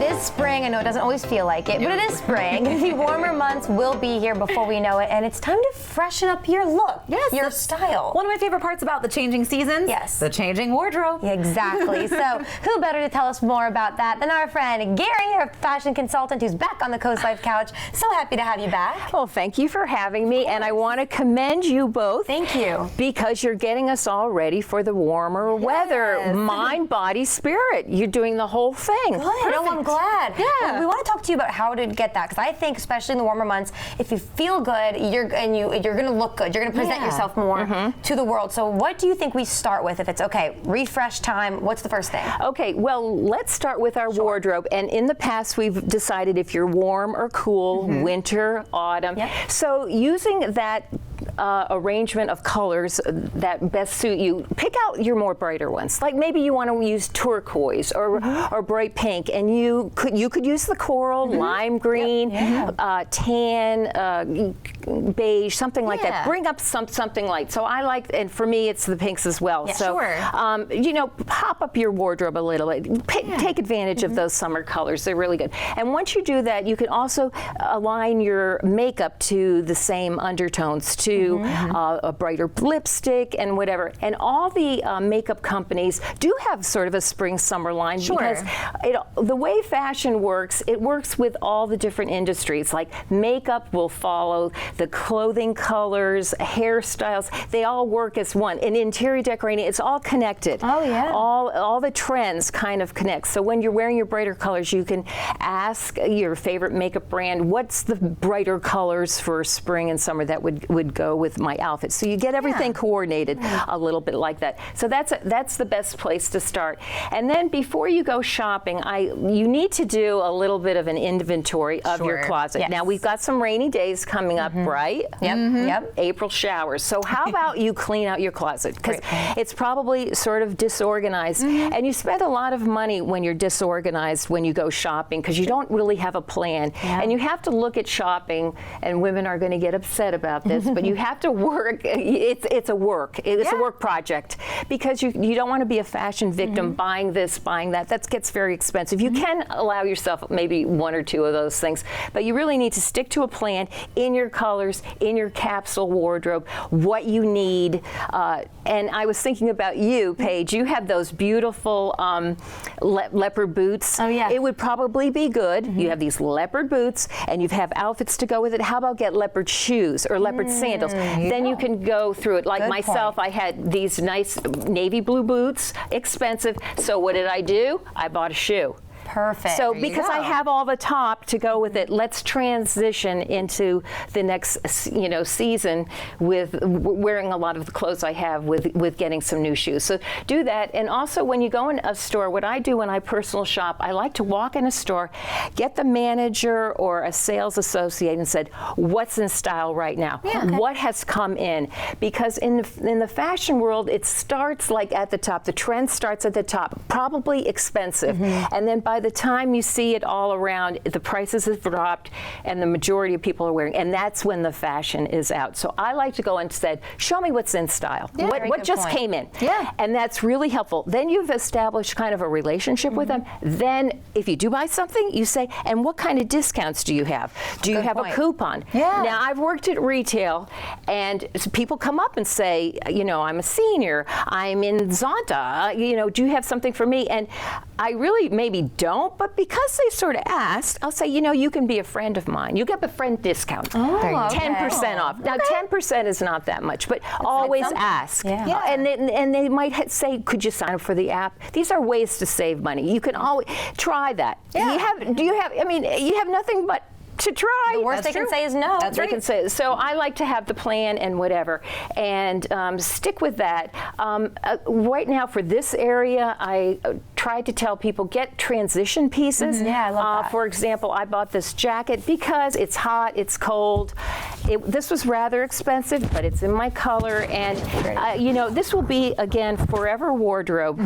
it is spring. I know it doesn't always feel like it, but it is spring. The warmer months will be here before we know it, and it's time to freshen up your look, your style. One of my favorite parts about the changing seasons, the changing wardrobe. Exactly. So who better to tell us more about that than our friend Gary, our fashion consultant, who's back on the CoastLife couch. So happy to have you back. Well, thank you for having me, and I want to commend you both. Thank you. Because you're getting us all ready for the warmer weather. Mind, body, spirit. You're doing the whole thing. Good. No, I'm glad. Yeah. Well, we want to talk to you about how to get that, because I think, especially in the warmer months, if you feel good, you're going to look good. You're going to present yourself more to the world. So what do you think we start with? If it's okay, refresh time, what's the first thing? Okay, well, let's start with our wardrobe. And in the past, we've decided if you're warm or cool, winter, autumn. So using that arrangement of colors that best suit you, pick out your more brighter ones. Like maybe you want to use turquoise or bright pink, and you could use the coral, lime green, tan, beige, something like that. Bring up something light. So I like, and for me, it's the pinks as well. You know, pop up your wardrobe a little bit. Take advantage of those summer colors. They're really good. And once you do that, you can also align your makeup to the same undertones, to a brighter lipstick and whatever. And all the makeup companies do have sort of a spring-summer line because the way fashion works, it works with all the different industries. Like makeup will follow the clothing colors, hairstyles. They all work as one. And interior decorating, it's all connected. Oh, yeah. All the trends kind of connect. So when you're wearing your brighter colors, you can ask your favorite makeup brand, what's the brighter colors for spring and summer that would go with my outfit. So you get everything coordinated a little bit like that. So that's the best place to start. And then before you go shopping, you need to do a little bit of an inventory of your closet. Now we've got some rainy days coming up, right? April showers. So how about you clean out your closet? Because it's probably sort of disorganized. And you spend a lot of money when you're disorganized when you go shopping because you don't really have a plan. And you have to look at shopping, and women are going to get upset about this, but you have to work. It's a work. It's a work project because you don't want to be a fashion victim buying this, buying that. That gets very expensive. You can allow yourself maybe one or two of those things, but you really need to stick to a plan in your colors, in your capsule wardrobe, what you need. And I was thinking about you, Paige. You have those beautiful leopard boots. It would probably be good. You have these leopard boots, and you have outfits to go with it. How about get leopard shoes or leopard sandals? Then you can go through it. Like myself, I had these nice navy blue boots, expensive. So what did I do? I bought a shoe. Perfect. So because I have all the top to go with it, let's transition into the next season with wearing a lot of the clothes I have with getting some new shoes. So do that. And also when you go in a store, what I do when I personal shop, I like to walk in a store, get the manager or a sales associate and said, what's in style right now? What has come in? Because in the fashion world, it starts like at the top. The trend starts at the top, probably expensive. And then by the time you see it all around, the prices have dropped and the majority of people are wearing, and that's when the fashion is out. So I like to go and say, show me what's in style. What just came in? And that's really helpful. Then you've established kind of a relationship with them. Then if you do buy something, you say, and what kind of discounts do you have? Do you have a coupon? Now I've worked at retail, and people come up and say, I'm a senior, I'm in Zonta, do you have something for me? And I really maybe don't, but because they sort of asked, I'll say, you can be a friend of mine. You get a friend discount. 10% off. Now, 10% is not that much, but always ask. And they might say, could you sign up for the app? These are ways to save money. You can always try that. You have nothing but to try. The worst they can say is no. They can say. So I like to have the plan and whatever, and stick with that. Right now for this area, I try to tell people get transition pieces. I love that. For example, I bought this jacket because it's hot, it's cold. This was rather expensive, but it's in my color, and this will be again forever wardrobe.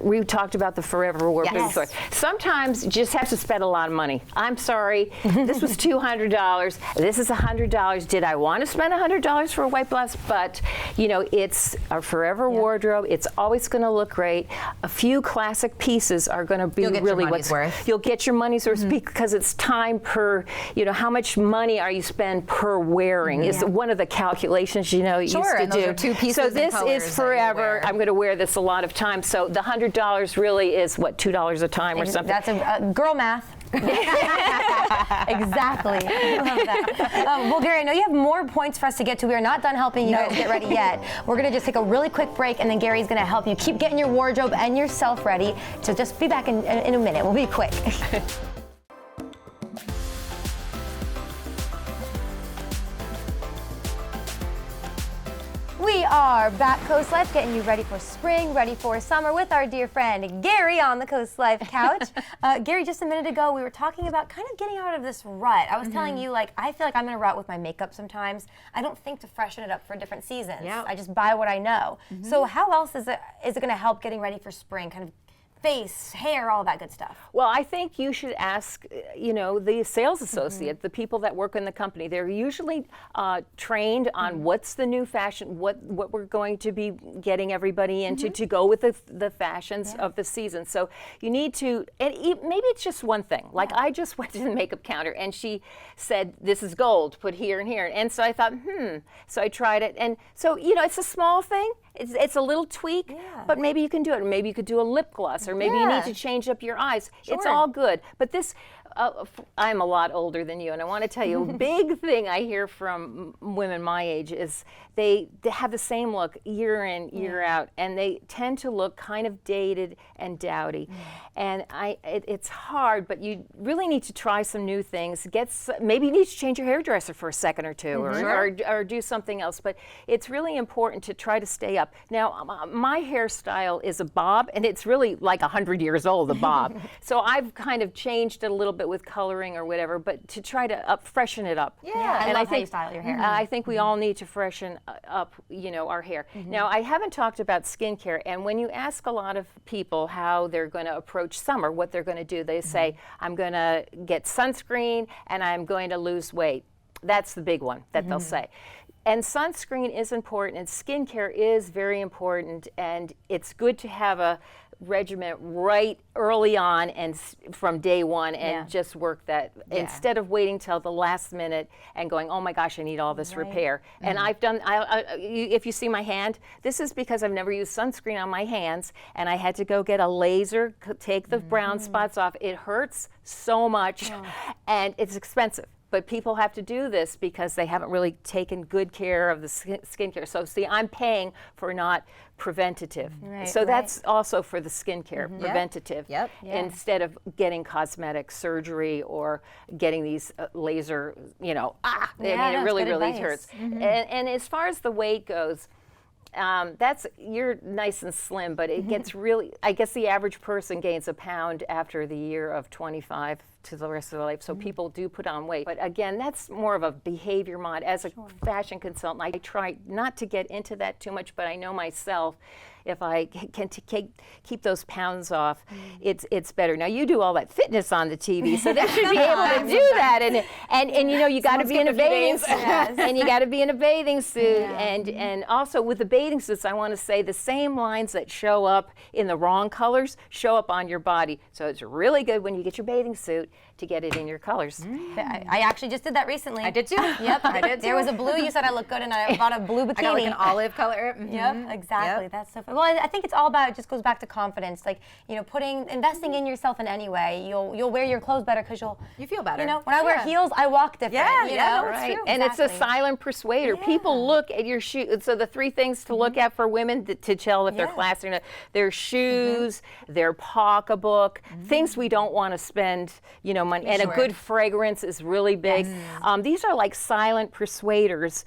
We talked about the forever wardrobe before. Sometimes you just have to spend a lot of money. I'm sorry, this was $200. This is $100. Did I want to spend $100 for a white blouse? But it's a forever wardrobe. It's always going to look great. A few classic classic pieces are going to be really what's worth. You'll get your money's worth because it's time per, how much money are you spend per wearing is one of the calculations, you used to and do. Those are 2 pieces so this and is forever. I'm going to wear this a lot of times. So the $100 really is what, $2 a time or something. That's a girl math. Exactly. I love that. Well, Gary, I know you have more points for us to get to. We are not done helping you guys get ready yet. We're going to just take a really quick break, and then Gary's going to help you keep getting your wardrobe and yourself ready. So just be back in a minute. We'll be quick. We are back, CoastLife, getting you ready for spring, ready for summer with our dear friend Gary on the CoastLife couch. Gary, just a minute ago, we were talking about kind of getting out of this rut. I was telling you, I feel like I'm in a rut with my makeup sometimes. I don't think to freshen it up for different seasons. Yep. I just buy what I know. So how else is it going to help getting ready for spring? Kind of face, hair, all that good stuff. Well, I think you should ask, the sales associate, the people that work in the company. They're usually trained on what's the new fashion, what we're going to be getting everybody into to go with the fashions of the season. So you need to, and maybe it's just one thing. Like I just went to the makeup counter and she said, this is gold, put here and here. And so I thought, So I tried it. And so, it's a small thing. It's a little tweak, but maybe you can do it. Or maybe you could do a lip gloss, or maybe you need to change up your eyes. Sure. It's all good. But this, I'm a lot older than you, and I want to tell you, a big thing I hear from women my age is they have the same look year in, year out, and they tend to look kind of dated and dowdy. And it's hard, but you really need to try some new things. Maybe you need to change your hairdresser for a second or two, or do something else. But it's really important to try to stay up. Now, my hairstyle is a bob, and it's really like 100 years old, a bob. So I've kind of changed it a little bit with coloring or whatever, but to try to freshen it up. Yeah, and I love how you style your hair. I think we all need to freshen up, our hair. Now, I haven't talked about skincare, and when you ask a lot of people how they're going to approach summer, what they're going to do, they say, I'm going to get sunscreen and I'm going to lose weight. That's the big one that they'll say. And sunscreen is important, and skincare is very important, and it's good to have a regimen right early on and from day one and just work that instead of waiting till the last minute and going, oh my gosh, I need all this repair. And I've done, if you see my hand, this is because I've never used sunscreen on my hands, and I had to go get a laser, take the brown spots off. It hurts so much and it's expensive. But people have to do this because they haven't really taken good care of the skincare. So see, I'm paying for not preventative. So that's also for the skincare, preventative, instead of getting cosmetic surgery or getting these laser, I mean, it really, really hurts. And as far as the weight goes, you're nice and slim, but it gets really, I guess the average person gains a pound after the year of 25 to the rest of their life. So people do put on weight. But again, that's more of a behavior mod. As a fashion consultant, I try not to get into that too much, but I know myself, if I can keep those pounds off, it's better. Now you do all that fitness on the TV, so they should be able to do that. And you got to be in a bathing suit, and you got to be in a bathing suit. And also with the bathing suits, I want to say the same lines that show up in the wrong colors show up on your body. So it's really good when you get your bathing suit to get it in your colors. I actually just did that recently. I did too. Yep, I did too. There was a blue, you said I look good, and I bought a blue bikini. I got like an olive color. Yep, exactly. That's so fun. Well, I think it's all about, it just goes back to confidence. Like, investing in yourself in any way. You'll wear your clothes better because you feel better. When I wear heels, I walk different. It's true. And it's a silent persuader. People look at your shoes. So the 3 things to look at for women to tell if they're classy or not: their shoes, their pocketbook, things we don't want to spend, money. And a good fragrance is really big. These are like silent persuaders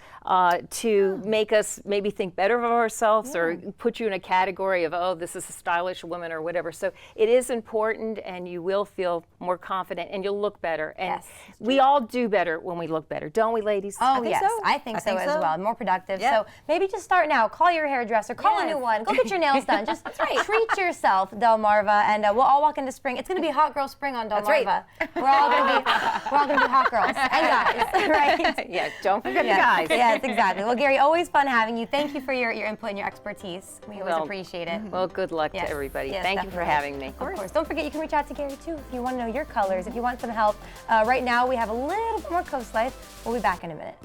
to make us maybe think better of ourselves or put you in a category of, oh, this is a stylish woman or whatever. So it is important, and you will feel more confident, and you'll look better. And we all do better when we look better, don't we, ladies? Oh, yes. I think so as well. More productive. So maybe just start now. Call your hairdresser. Call a new one. Go get your nails done. Just treat to yourself, Delmarva, and we'll all walk into spring. It's going to be hot girl spring on Delmarva. That's right. We're all going to be hot girls and guys, right? Yeah, don't forget the guys. Yes, exactly. Well, Gary, always fun having you. Thank you for your input and your expertise. We always appreciate it. Well, good luck to everybody. Yes, Thank you for having me. Of course. Don't forget, you can reach out to Gary, too, if you want to know your colors, if you want some help. Right now, we have a little bit more Coast Life. We'll be back in a minute.